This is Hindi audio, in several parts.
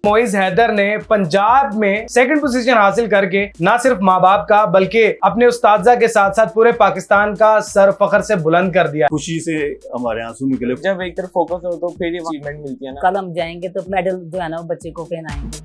मोइज हैदर ने पंजाब में सेकंड पोजीशन हासिल करके ना सिर्फ माँ बाप का बल्कि अपने उस्तादजा के साथ साथ पूरे पाकिस्तान का सर फखर से बुलंद कर दिया। खुशी से हमारे आंसू निकले। जब एक तरफ फोकस हो तो फिर अचीवमेंट मिलती है ना। कल हम जाएंगे तो मेडल जो है ना वो बच्चे को पहनाएंगे।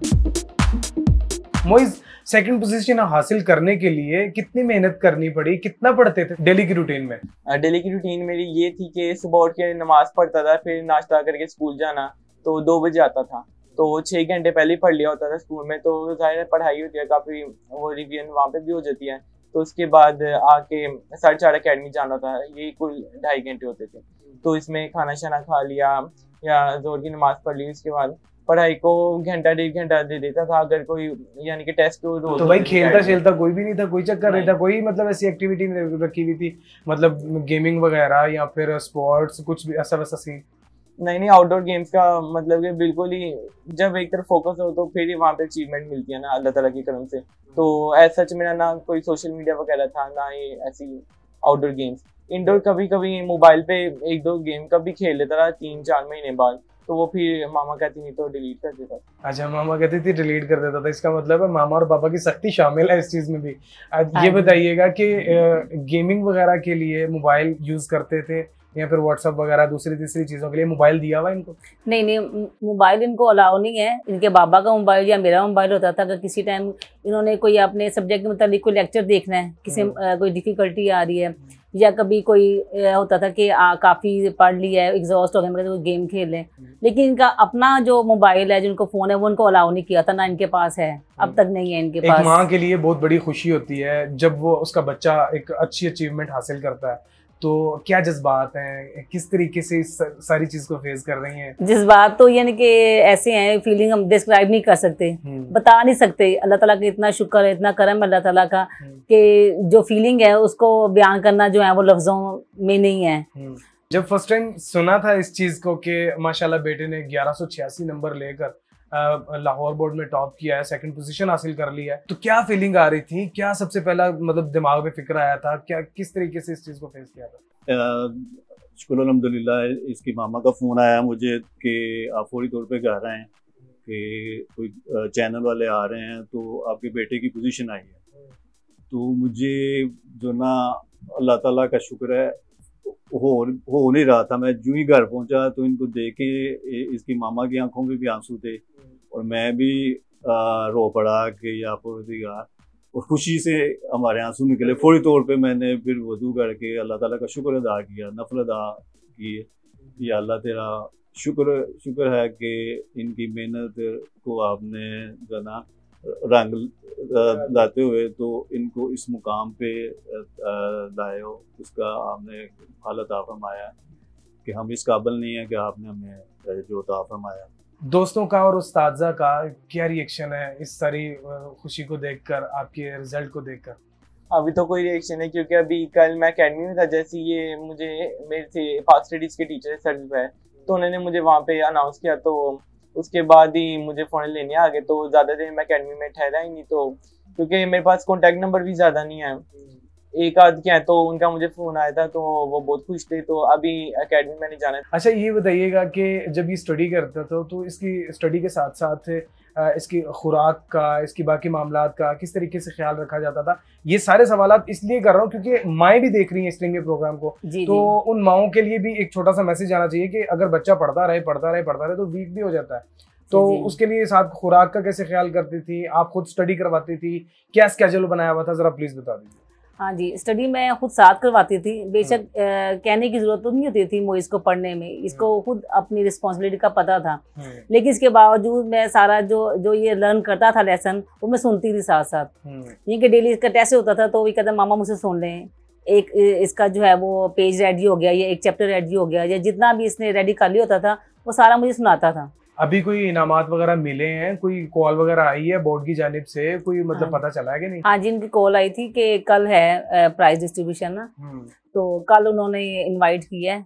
मोइज सेकंड पोजीशन हासिल करने के लिए कितनी मेहनत करनी पड़ी, कितना पढ़ते थे डेली की रूटीन में? डेली की रूटीन मेरी ये थी कि सुबह उठ के नमाज पढ़ता था, फिर नाश्ता करके स्कूल जाना, तो 2 बजे आता था, तो 6 घंटे पहले ही पढ़ लिया होता था स्कूल में, तो जाहिर पढ़ाई होती है काफ़ी, वो रिवीजन वहाँ पे भी हो जाती है। तो उसके बाद आके 4:30 अकेडमी जाना था, ये कुल 2.5 घंटे होते थे। तो इसमें खाना शाना खा लिया या जोर की नमाज पढ़ ली, उसके बाद पढ़ाई को 1-1.5 घंटा दे देता था। अगर कोई यानी कि टेस्ट तो भाई खेलता खेलता कोई भी नहीं था, कोई चक्कर नहीं था, कोई मतलब ऐसी एक्टिविटी नहीं रखी हुई थी, मतलब गेमिंग वगैरह या फिर स्पोर्ट्स कुछ भी ऐसा वैसा सीन? नहीं, आउटडोर गेम्स का मतलब कि बिल्कुल ही, जब एक तरफ फोकस हो तो फिर ही वहाँ पे अचीवमेंट मिलती है ना, अल्लाह ताला की करम से। तो ऐसा सच मेरा ना कोई सोशल मीडिया वगैरह था, ना ही ऐसी आउटडोर गेम्स। इंडोर कभी कभी मोबाइल पे 1-2 गेम कभी खेल लेता था 3-4 महीने बाद, तो वो फिर मामा कहती नहीं तो डिलीट कर देता था। अच्छा, मामा कहती थी डिलीट कर देता था, इसका मतलब है मामा और पापा की सख्ती शामिल है इस चीज में भी। ये बताइएगा कि गेमिंग वगैरह के लिए मोबाइल यूज करते थे या फिर व्हाट्सएप वगैरह दूसरी तीसरी चीजों के लिए मोबाइल दिया हुआ इनको? नहीं, मोबाइल इनको अलाउ नहीं है। इनके बाबा का मोबाइल या मेरा मोबाइल होता था। अगर किसी टाइम इन्होंने कोई अपने सब्जेक्ट के मतलब कोई लेक्चर देखना है, किसी कोई डिफिकल्टी आ रही है, या कभी कोई होता था कि काफ़ी पढ़ लिया है, एग्जॉस्ट हो गए, मगर कोई गेम खेल लें, लेकिन इनका अपना जो मोबाइल है, जिनको फ़ोन है, वो उनको अलाउ नहीं किया था, ना इनके पास है, अब तक नहीं है इनके पास। एक माँ के लिए बहुत बड़ी खुशी होती है जब वो उसका बच्चा एक अच्छी अचीवमेंट हासिल करता है, तो क्या जज्बात हैं, किस तरीके से इस सारी चीज को फेस कर रही हैं? जज्बात तो यानी कि ऐसे हैं, फीलिंग हम डिस्क्राइब नहीं कर सकते, बता नहीं सकते। अल्लाह ताला का इतना शुक्र है, इतना करम अल्लाह ताला का कि जो फीलिंग है उसको बयान करना जो है वो लफ्जों में नहीं है। जब फर्स्ट टाइम सुना था इस चीज को कि माशाल्लाह बेटे ने 1186 नंबर लेकर लाहौर बोर्ड में टॉप किया है, सेकंड पोजीशन हासिल कर लिया है, तो क्या फीलिंग आ रही थी? क्या सबसे पहला मतलब दिमाग में फिक्र आया था? क्या किस तरीके से इस चीज को फेस किया था? शुक्र अल्हम्दुलिल्लाह, इसकी मामा का फ़ोन आया मुझे कि आप फौरी तौर पे कह रहे हैं कि कोई चैनल वाले आ रहे हैं, तो आपके बेटे की पोजीशन आई है। तो मुझे जो ना अल्लाह ताला का शुक्र है हो नहीं रहा था। मैं जो ही घर पहुंचा तो इनको देख के इसकी मामा की आंखों में भी आंसू थे और मैं भी रो पड़ा कि या परवरदिगार, और खुशी से हमारे आंसू निकले। फौरी तौर पे मैंने फिर वज़ू करके अल्लाह ताला का शुक्र अदा किया, नफल अदा की, या अल्लाह तेरा शुक्र है कि इनकी मेहनत को आपने जना रंग लाते हुए तो इनको इस मुकाम पे लाए हो, उसका आपने फल अता फरमाया कि हम इस काबिल नहीं है कि आपने हमें जो अता फरमाया। दोस्तों का और उस्तादजा का क्या रिएक्शन है इस सारी खुशी को देखकर, आपके रिजल्ट को देखकर? अभी तो कोई रिएक्शन है, क्योंकि अभी कल मैं अकेडमी में था, जैसे ये मुझे मेरे से पाक स्टडीज के टीचर सर्विस है, तो उन्होंने मुझे वहाँ पे अनाउंस किया, तो उसके बाद ही मुझे फ़ोन लेने आ गए। तो ज़्यादा देर मैं अकेडमी में ठहरा ही नहीं, तो क्योंकि मेरे पास कॉन्टैक्ट नंबर भी ज़्यादा नहीं है, एक आध क्या है, तो उनका मुझे फ़ोन आया था, तो वो बहुत खुश थे, तो अभी अकेडमी में नहीं जाना है। अच्छा, ये बताइएगा कि जब ये स्टडी करता था तो इसकी स्टडी के साथ साथ इसकी खुराक का, इसकी बाकी मामलात का किस तरीके से ख्याल रखा जाता था? ये सारे सवालात इसलिए कर रहा हूँ क्योंकि माएँ भी देख रही हैं स्ट्रिंग प्रोग्राम को, तो उन माओं के लिए भी एक छोटा सा मैसेज आना चाहिए कि अगर बच्चा पढ़ता रहे तो वीक भी हो जाता है, तो उसके लिए साथ खुराक का कैसे ख्याल करती थी आप? खुद स्टडी करवाती थी? क्या स्केड्यूल बनाया हुआ था, जरा प्लीज बता दीजिए। हाँ जी, स्टडी मैं खुद साथ करवाती थी। बेशक कहने की जरूरत तो नहीं होती थी मोइज को पढ़ने में, इसको खुद अपनी रिस्पॉन्सिबिलिटी का पता था, लेकिन इसके बावजूद मैं सारा जो ये लर्न करता था लेसन, वो मैं सुनती थी साथ साथ। ये कि डेली इसका टेस्ट होता था तो वो कहता मामा मुझसे सुन लें, एक इसका जो है वो पेज रेडी हो गया या एक चैप्टर रेडी हो गया, या जितना भी इसने रेडी कर लिया होता था वो सारा मुझे सुनाता था। अभी कोई इनामात वगैरह मिले हैं, कोई कॉल वगैरह आई है बोर्ड की जानिब से, कोई मतलब पता चला है कि नहीं? हाँ जी, इनकी कॉल आई थी कि कल है प्राइज डिस्ट्रीब्यूशन ना, तो कल उन्होंने इनवाइट किया है,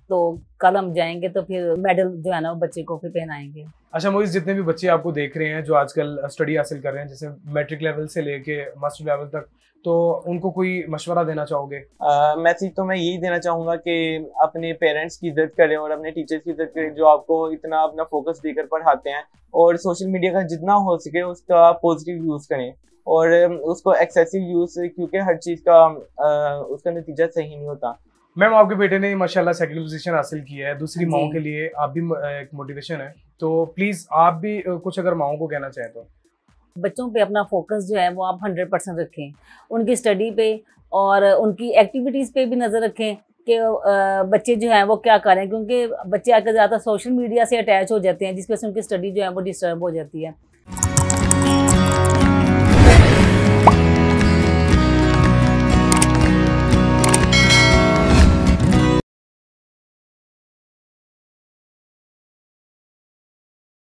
तो कल हम जाएंगे, तो फिर मेडल जो है ना वो बच्चे को फिर पहनाएंगे। अच्छा मोइज, जितने भी बच्चे आपको देख रहे हैं जो आजकल स्टडी हासिल कर रहे हैं, जैसे मैट्रिक लेवल से लेके मास्टर लेवल तक तो उनको कोई मशवरा देना चाहोगे? मैसेज तो मैं यही देना चाहूँगा कि अपने पेरेंट्स की इज्जत करें और अपने टीचर्स की इज्जत करें जो आपको इतना अपना फोकस देकर पढ़ाते हैं, और सोशल मीडिया का जितना हो सके उसका पॉजिटिव यूज़ करें और उसको एक्सेसिव यूज़, क्योंकि हर चीज़ का उसका नतीजा सही नहीं होता। मैम आपके बेटे ने माशाल्लाह सेकंड पोजीशन हासिल की है, दूसरी जी। माओ के लिए आप भी एक मोटिवेशन है, तो प्लीज़ आप भी कुछ अगर माओ को कहना चाहें तो? बच्चों पे अपना फोकस जो है वो आप 100% रखें, उनकी स्टडी पे और उनकी एक्टिविटीज़ पे भी नज़र रखें कि बच्चे जो हैं वो क्या करें, क्योंकि बच्चे आकर ज़्यादा सोशल मीडिया से अटैच हो जाते हैं जिसकी वजह से उनकी स्टडी जो है वो डिस्टर्ब हो जाती है।